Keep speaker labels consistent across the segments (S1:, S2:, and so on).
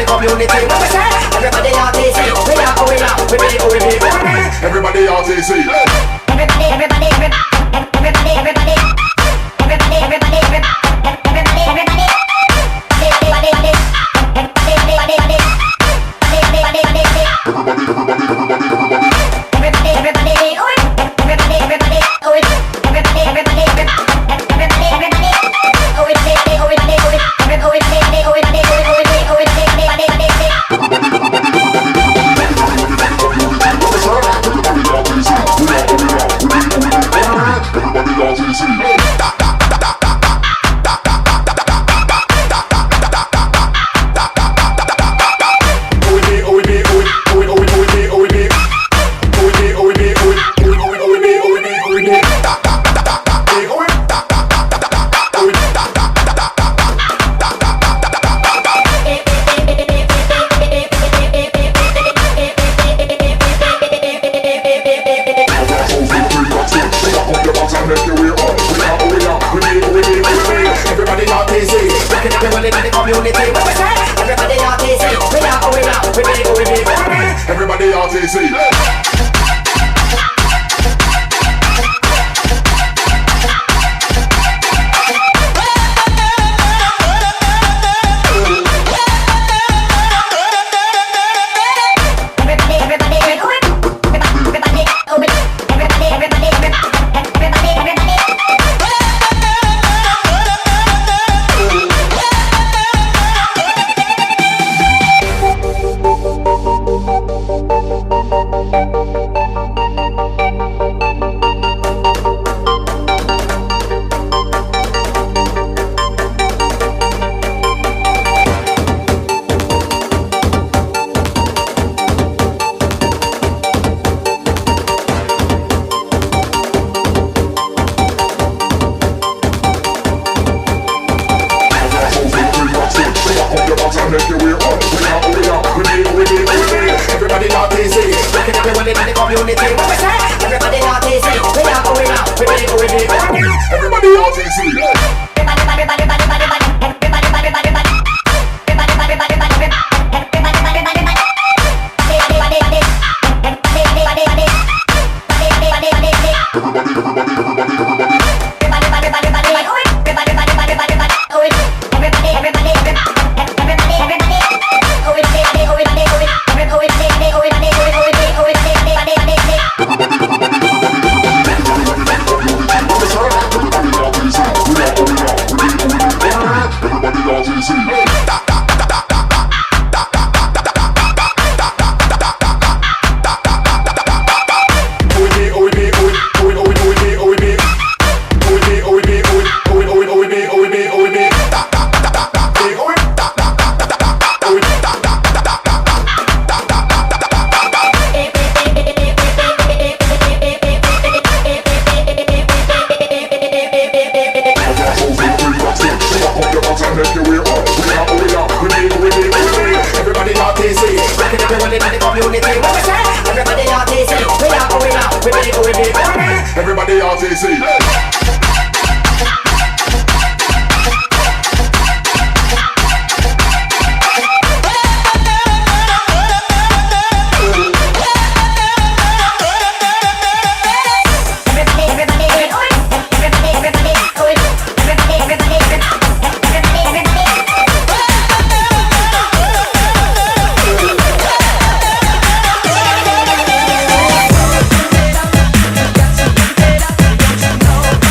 S1: the community. What we say? Everybody RTC. We are who we are. We be who we be.
S2: Everybody RTC.
S1: Everybody, everybody, everybody, everybody, everybody, everybody, everybody, everybody,
S2: Everybody RTC. Everybody RTC.
S3: Know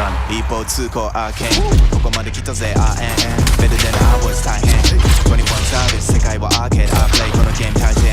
S3: run 一歩通行 arcane ここまで来たぜ RNN Better than I was 大変21 service 世界はアーケード I play このゲーム大変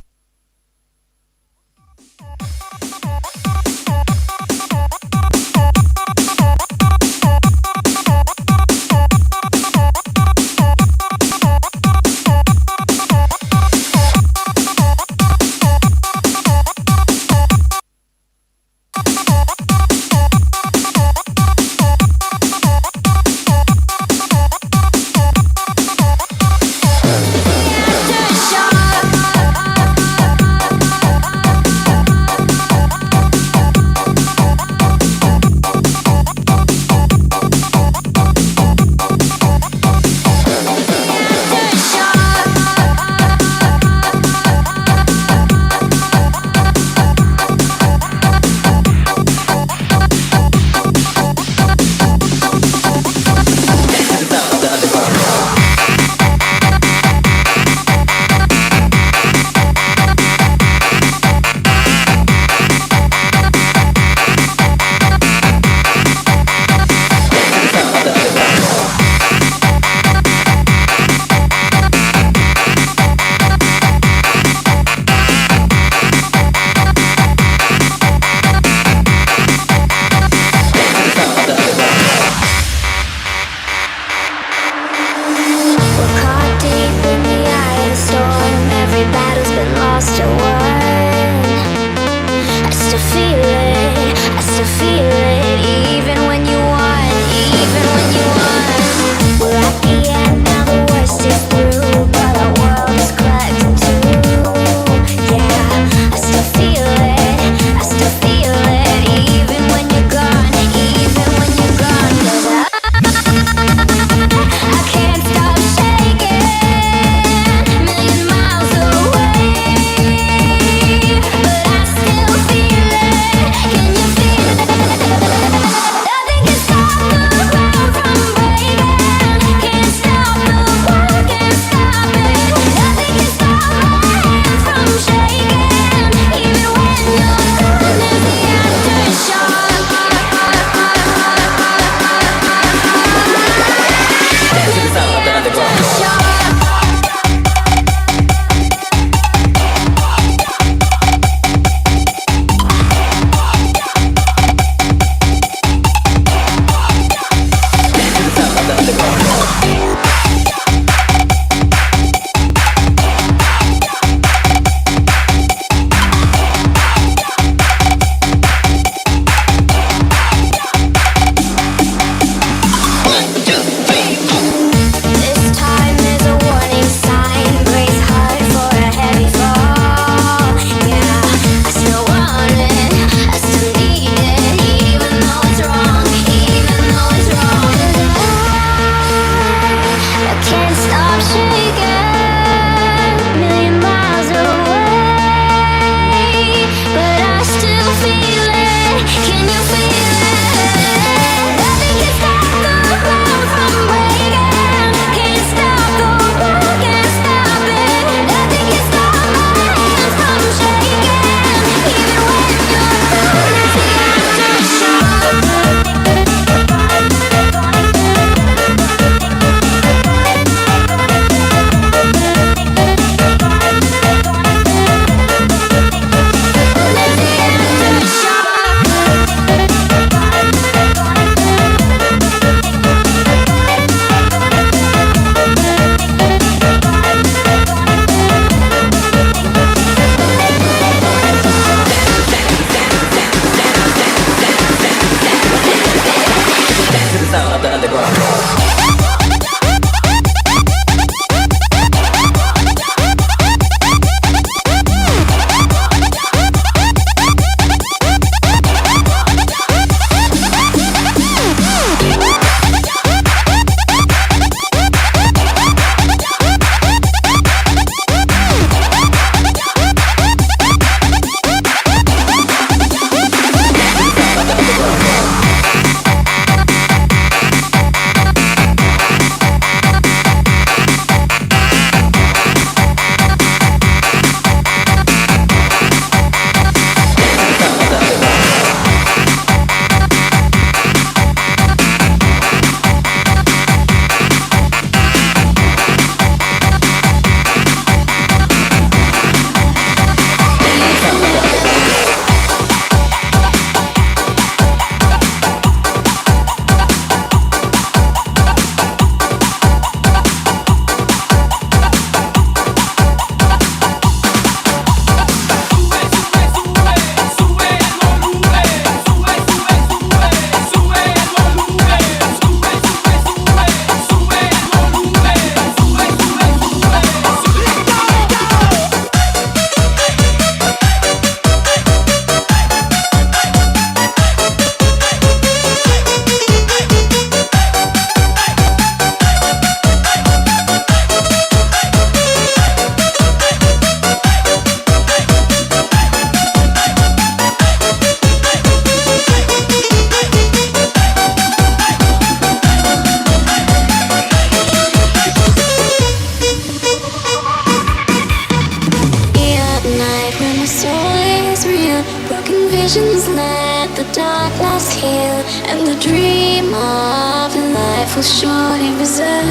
S4: darkness heal, and the dream of life will surely reside.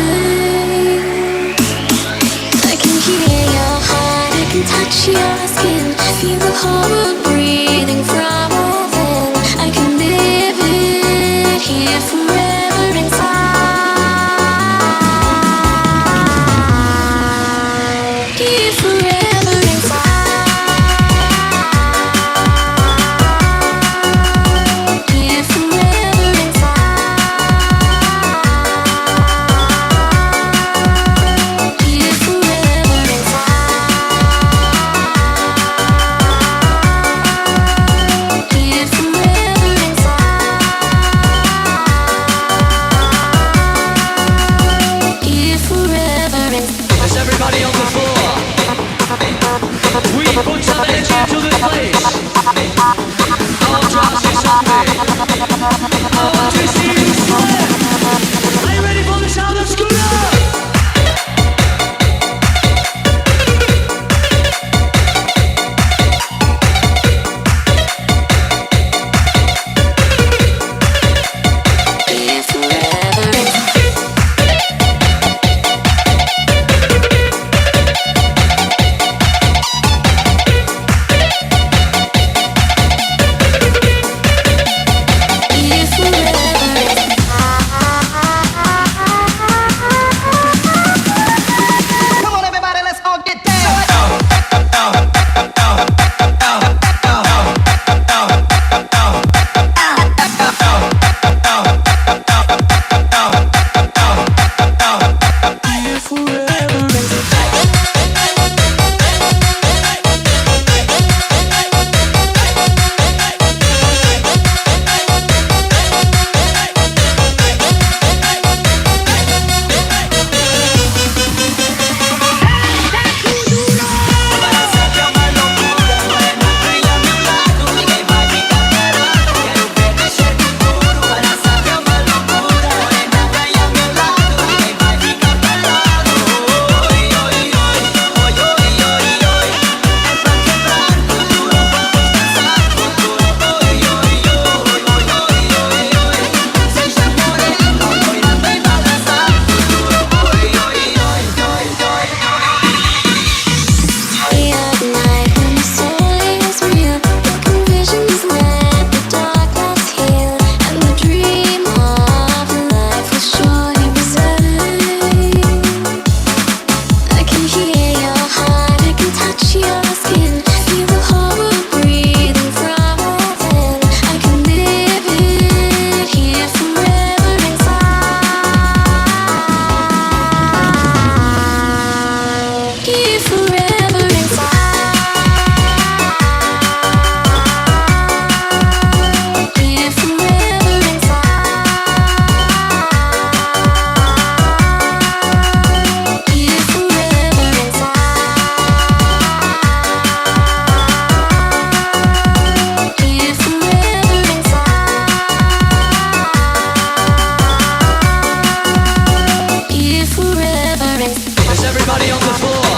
S4: I can hear your heart, I can touch your skin, feel the whole world breathing from within. I can live it here forever inside. Here forever inside. Here forever inside. Here forever inside. Here forever inside. Here forever inside.
S5: Is everybody on the floor? We put some energy into this place. All trust is on me. I want to see you sweat. Are you ready for the sound of Scooter?
S4: Here forever inside. Here forever inside.
S6: Come on, everybody, let's all get down.
S4: Here forever inside. At night when the soul is real, broken visions let the darkness heal, and the dream of life will surely reside. I can hear your heart, I can touch your skin, feel the whole world breathing from within. I can live it here forever inside. Here forever inside. Here forever inside. Here forever inside. Here forever inside. Here forever inside.
S5: Is everybody on the floor?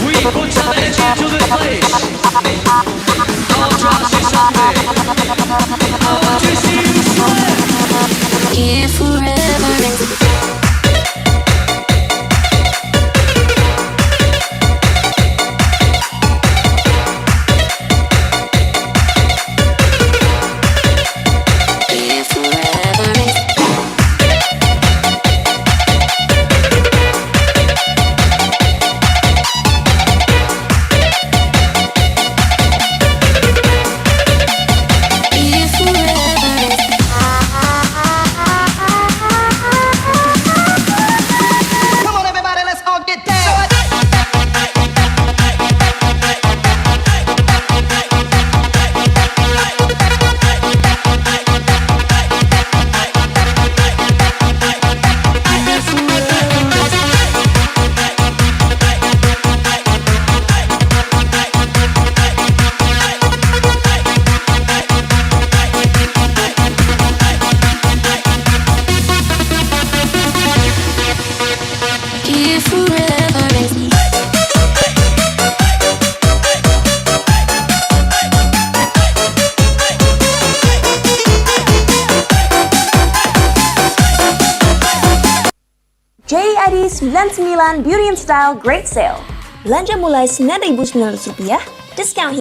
S5: We put some energy into this place. All trust is on me. I want to see you sweat.
S4: Here forever inside. Here forever inside. Here forever inside.
S7: Lagi 99 Beauty and Style Great Sale. Belanja mulai Rp9.900, diskon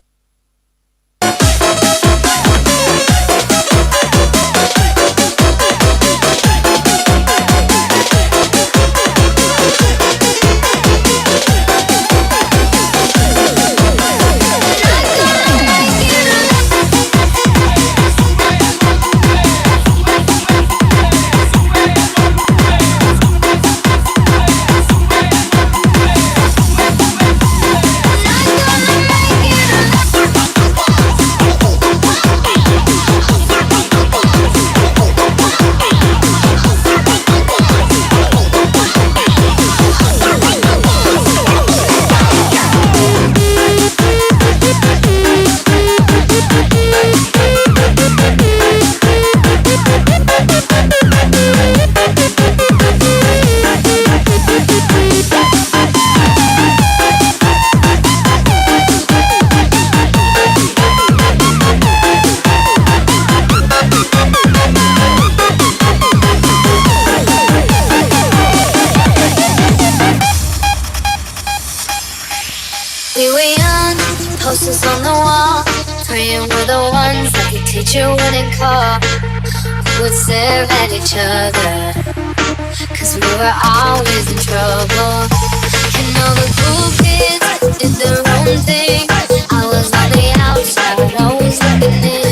S4: We were young, posters on the wall, praying we're the ones that the teacher wouldn't call. We would stare at each other, cause we were always in trouble. And all the cool kids did their own thing. I was on the outside, always looking in.